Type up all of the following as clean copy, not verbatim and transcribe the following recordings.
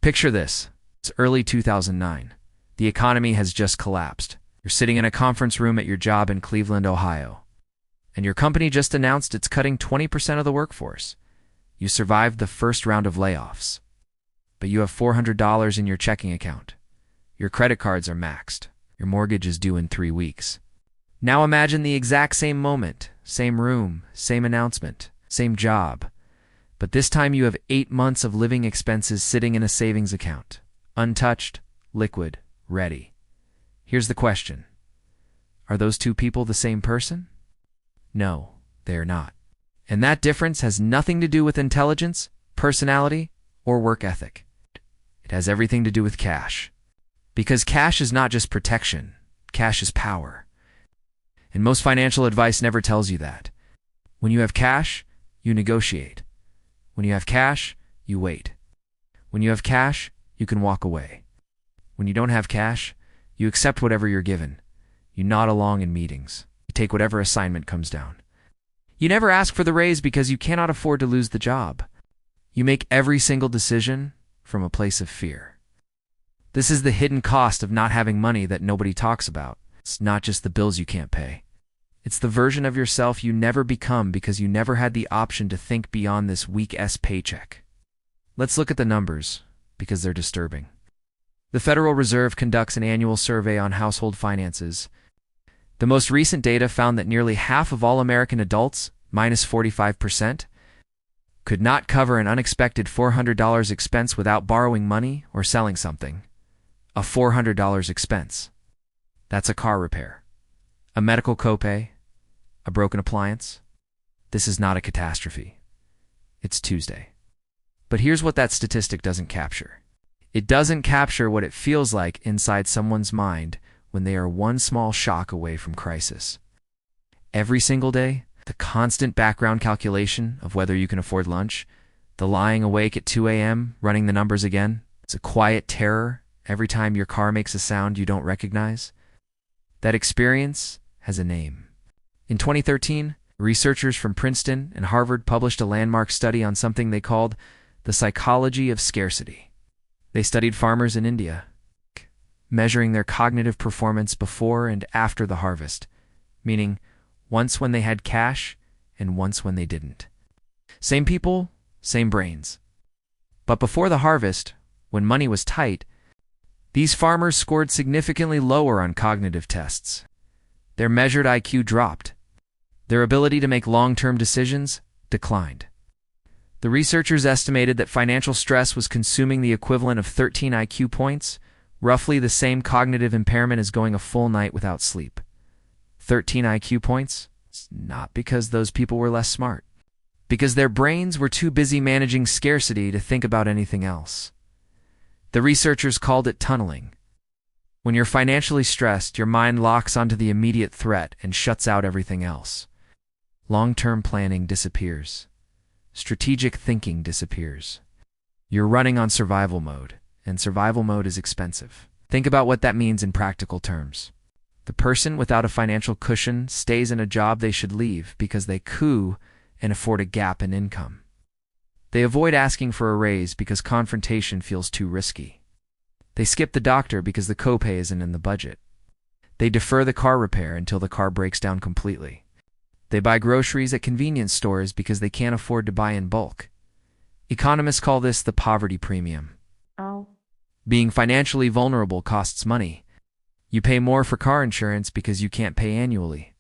Picture this. It's early 2009. The economy has just collapsed. You're sitting in a conference room at your job in Cleveland, Ohio. And your company just announced it's cutting 20% of the workforce. You survived the first round of layoffs. But you have $400 in your checking account. Your credit cards are maxed. Your mortgage is due in 3 weeks. Now imagine the exact same moment, same room, same announcement, same job. But this time you have 8 months of living expenses sitting in a savings account. Untouched, liquid, ready. Here's the question. Are those two people the same person? No, they are not. And that difference has nothing to do with intelligence, personality, or work ethic. It has everything to do with cash. Because cash is not just protection, cash is power. And most financial advice never tells you that. When you have cash, you negotiate. When you have cash, you wait. When you have cash, you can walk away. When you don't have cash, you accept whatever you're given. You nod along in meetings. You take whatever assignment comes down. You never ask for the raise because you cannot afford to lose the job. You make every single decision from a place of fear. This is the hidden cost of not having money that nobody talks about. It's not just the bills you can't pay. It's the version of yourself you never become because you never had the option to think beyond this week's paycheck. Let's look at the numbers, because they're disturbing. The Federal Reserve conducts an annual survey on household finances. The most recent data found that nearly half of all American adults, minus 45%, could not cover an unexpected $400 expense without borrowing money or selling something. A $400 expense. That's a car repair, a medical copay, a broken appliance. This is not a catastrophe. It's Tuesday. But here's what that statistic doesn't capture. It doesn't capture what it feels like inside someone's mind when they are one small shock away from crisis. Every single day, the constant background calculation of whether you can afford lunch, the lying awake at 2 a.m. running the numbers again, it's a quiet terror every time your car makes a sound you don't recognize. That experience has a name. In 2013, researchers from Princeton and Harvard published a landmark study on something they called the psychology of scarcity. They studied farmers in India, measuring their cognitive performance before and after the harvest, meaning once when they had cash and once when they didn't. Same people, same brains. But before the harvest, when money was tight, these farmers scored significantly lower on cognitive tests. Their measured IQ dropped. Their ability to make long-term decisions declined. The researchers estimated that financial stress was consuming the equivalent of 13 IQ points, roughly the same cognitive impairment as going a full night without sleep. 13 IQ points? It's not because those people were less smart. Because their brains were too busy managing scarcity to think about anything else. The researchers called it tunneling. When you're financially stressed, your mind locks onto the immediate threat and shuts out everything else. Long-term planning disappears. Strategic thinking disappears. You're running on survival mode, and survival mode is expensive. Think about what that means in practical terms. The person without a financial cushion stays in a job they should leave because they coup and afford a gap in income. They avoid asking for a raise because confrontation feels too risky. They skip the doctor because the copay isn't in the budget. They defer the car repair until the car breaks down completely. They buy groceries at convenience stores because they can't afford to buy in bulk. Economists call this the poverty premium. Oh. Being financially vulnerable costs money. You pay more for car insurance because you can't pay annually.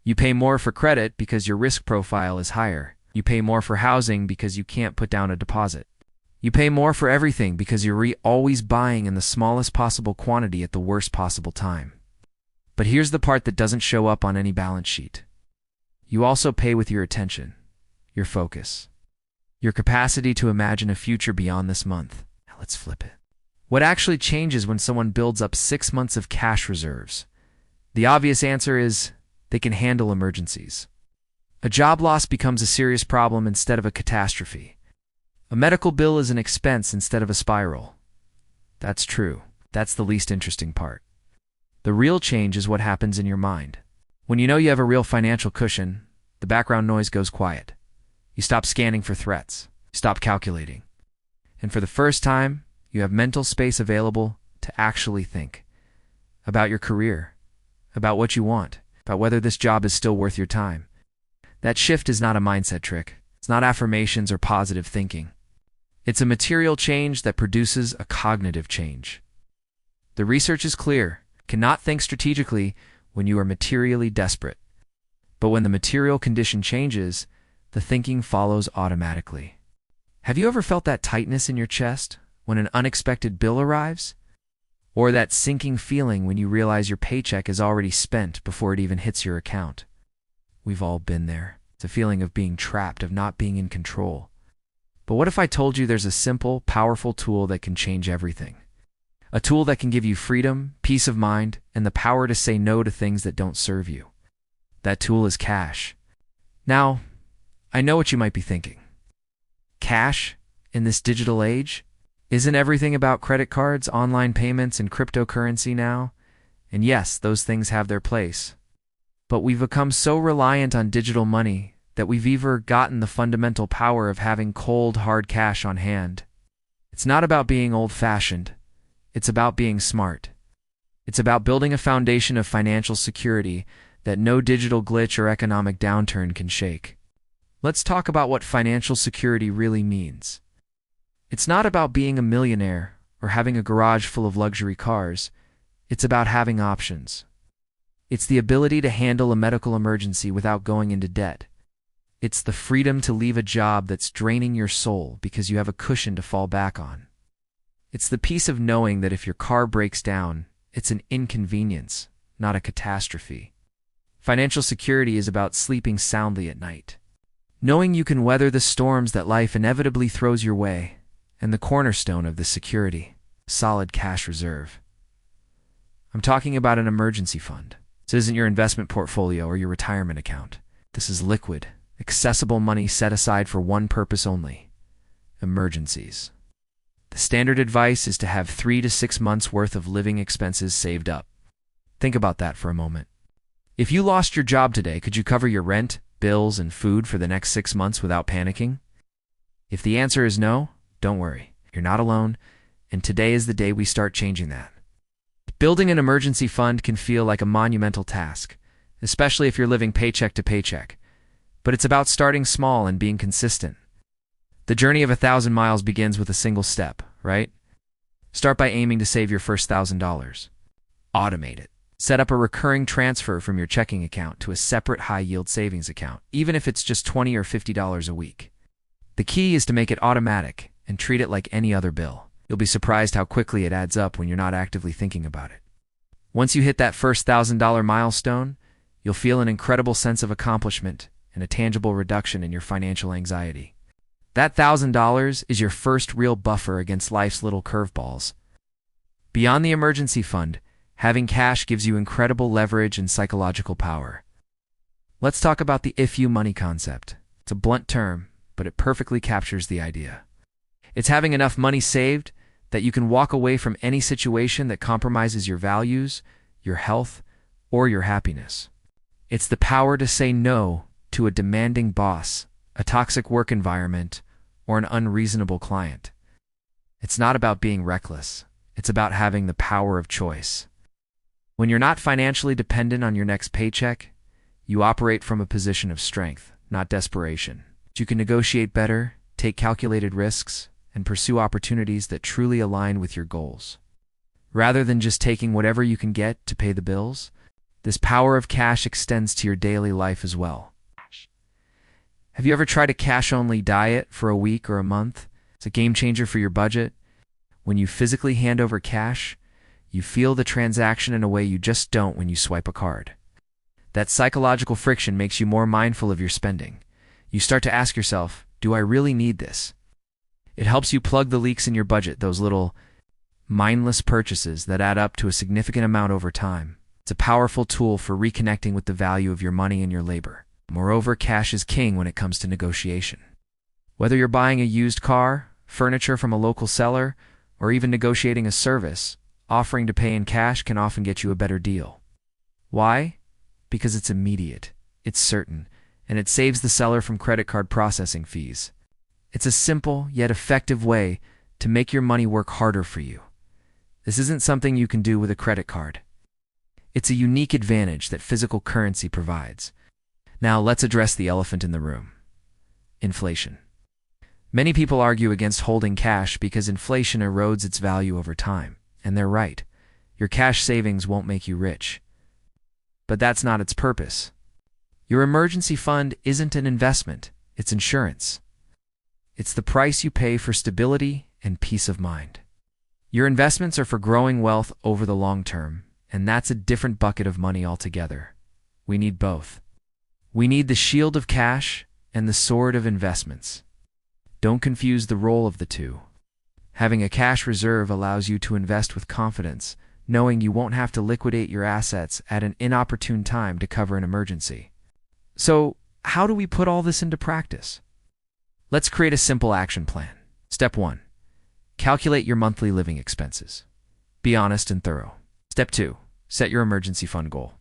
You pay more for credit because your risk profile is higher. You pay more for housing because you can't put down a deposit. You pay more for everything because you're always buying in the smallest possible quantity at the worst possible time. But here's the part that doesn't show up on any balance sheet. You also pay with your attention, your focus, your capacity to imagine a future beyond this month. Now let's flip it. What actually changes when someone builds up 6 months of cash reserves? The obvious answer is they can handle emergencies. A job loss becomes a serious problem instead of a catastrophe. A medical bill is an expense instead of a spiral. That's true. That's the least interesting part. The real change is what happens in your mind. When you know you have a real financial cushion, the background noise goes quiet. You stop scanning for threats. You stop calculating. And for the first time, you You have mental space available to actually think about your career, about what you want, about whether this job is still worth your time. That shift is not a mindset trick. It's not affirmations or positive thinking. It's a material change that produces a cognitive change. The research is clear. You cannot think strategically when you are materially desperate. But when the material condition changes, the thinking follows automatically. Have you ever felt that tightness in your chest when an unexpected bill arrives? Or that sinking feeling when you realize your paycheck is already spent before it even hits your account? We've all been there. It's a feeling of being trapped, of not being in control. But what if I told you there's a simple, powerful tool that can change everything? A tool that can give you freedom, peace of mind, and the power to say no to things that don't serve you. That tool is cash. Now, I know what you might be thinking. Cash, in this digital age? Isn't everything about credit cards, online payments, and cryptocurrency now? And yes, those things have their place. But we've become so reliant on digital money that we've either forgotten the fundamental power of having cold, hard cash on hand. It's not about being old-fashioned. It's about being smart. It's about building a foundation of financial security that no digital glitch or economic downturn can shake. Let's talk about what financial security really means. It's not about being a millionaire or having a garage full of luxury cars. It's about having options. It's the ability to handle a medical emergency without going into debt. It's the freedom to leave a job that's draining your soul because you have a cushion to fall back on. It's the peace of knowing that if your car breaks down, it's an inconvenience, not a catastrophe. Financial security is about sleeping soundly at night, knowing you can weather the storms that life inevitably throws your way, and the cornerstone of this security, solid cash reserve. I'm talking about an emergency fund. This isn't your investment portfolio or your retirement account. This is liquid, accessible money set aside for one purpose only: emergencies. The standard advice is to have 3 to 6 months' worth of living expenses saved up. Think about that for a moment. If you lost your job today, could you cover your rent, bills, and food for the next 6 months without panicking? If the answer is no, don't worry. You're not alone, and today is the day we start changing that. Building an emergency fund can feel like a monumental task, especially if you're living paycheck to paycheck. But it's about starting small and being consistent. The journey of 1,000 miles begins with a single step, right? Start by aiming to save your first $1,000. Automate it. Set up a recurring transfer from your checking account to a separate high-yield savings account, even if it's just $20 or $50 a week. The key is to make it automatic and treat it like any other bill. You'll be surprised how quickly it adds up when you're not actively thinking about it. Once you hit that first $1,000 milestone, you'll feel an incredible sense of accomplishment and a tangible reduction in your financial anxiety. That $1,000 is your first real buffer against life's little curveballs. Beyond the emergency fund, having cash gives you incredible leverage and psychological power. Let's talk about the "if you money" concept. It's a blunt term, but it perfectly captures the idea. It's having enough money saved that you can walk away from any situation that compromises your values, your health, or your happiness. It's the power to say no to a demanding boss, a toxic work environment, or an unreasonable client. It's not about being reckless. It's about having the power of choice. When you're not financially dependent on your next paycheck, you operate from a position of strength, not desperation. You can negotiate better, take calculated risks, and pursue opportunities that truly align with your goals. Rather than just taking whatever you can get to pay the bills, this power of cash extends to your daily life as well. Have you ever tried a cash-only diet for a week or a month? It's a game changer for your budget. When you physically hand over cash, you feel the transaction in a way you just don't when you swipe a card. That psychological friction makes you more mindful of your spending. You start to ask yourself, do I really need this? It helps you plug the leaks in your budget, those little mindless purchases that add up to a significant amount over time. It's a powerful tool for reconnecting with the value of your money and your labor. Moreover, cash is king when it comes to negotiation. Whether you're buying a used car, furniture from a local seller, or even negotiating a service, offering to pay in cash can often get you a better deal. Why? Because it's immediate, it's certain, and it saves the seller from credit card processing fees. It's a simple yet effective way to make your money work harder for you. This isn't something you can do with a credit card. It's a unique advantage that physical currency provides. Now let's address the elephant in the room: inflation. Many people argue against holding cash because inflation erodes its value over time, and they're right. Your cash savings won't make you rich. But that's not its purpose. Your emergency fund isn't an investment, it's insurance. It's the price you pay for stability and peace of mind. Your investments are for growing wealth over the long term, and that's a different bucket of money altogether. We need both. We need the shield of cash and the sword of investments. Don't confuse the role of the two. Having a cash reserve allows you to invest with confidence, knowing you won't have to liquidate your assets at an inopportune time to cover an emergency. So, how do we put all this into practice? Let's create a simple action plan. Step 1. Calculate your monthly living expenses. Be honest and thorough. Step 2. Set your emergency fund goal.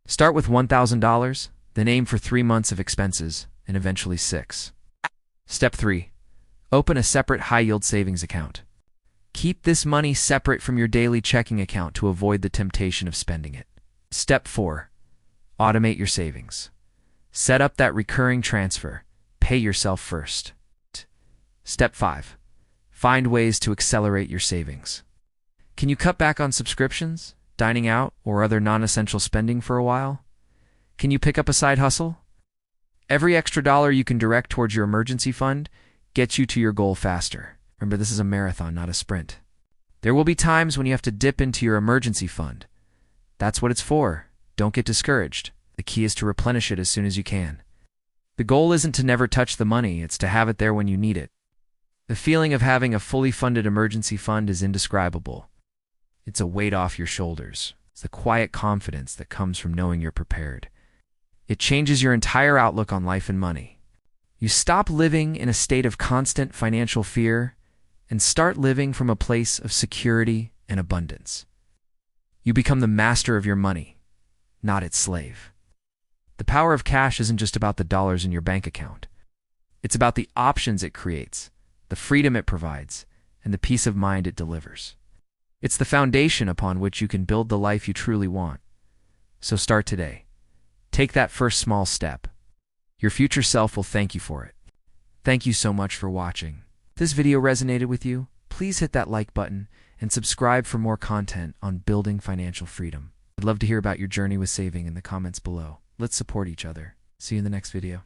Start with $1,000, then aim for 3 months of expenses, and eventually 6. Step 3. Open a separate high-yield savings account. Keep this money separate from your daily checking account to avoid the temptation of spending it. Step 4. Automate your savings. Set up that recurring transfer. Pay yourself first. Step 5. Find ways to accelerate your savings. Can you cut back on subscriptions, dining out, or other non-essential spending for a while? Can you pick up a side hustle? Every extra dollar you can direct towards your emergency fund gets you to your goal faster. Remember, this is a marathon, not a sprint. There will be times when you have to dip into your emergency fund. That's what it's for. Don't get discouraged. The key is to replenish it as soon as you can. The goal isn't to never touch the money, it's to have it there when you need it. The feeling of having a fully funded emergency fund is indescribable. It's a weight off your shoulders. It's the quiet confidence that comes from knowing you're prepared. It changes your entire outlook on life and money. You stop living in a state of constant financial fear and start living from a place of security and abundance. You become the master of your money, not its slave. The power of cash isn't just about the dollars in your bank account. It's about the options it creates, the freedom it provides, and the peace of mind it delivers. It's the foundation upon which you can build the life you truly want. So start today. Take that first small step. Your future self will thank you for it. Thank you so much for watching. If this video resonated with you, please hit that like button and subscribe for more content on building financial freedom. I'd love to hear about your journey with saving in the comments below. Let's support each other. See you in the next video.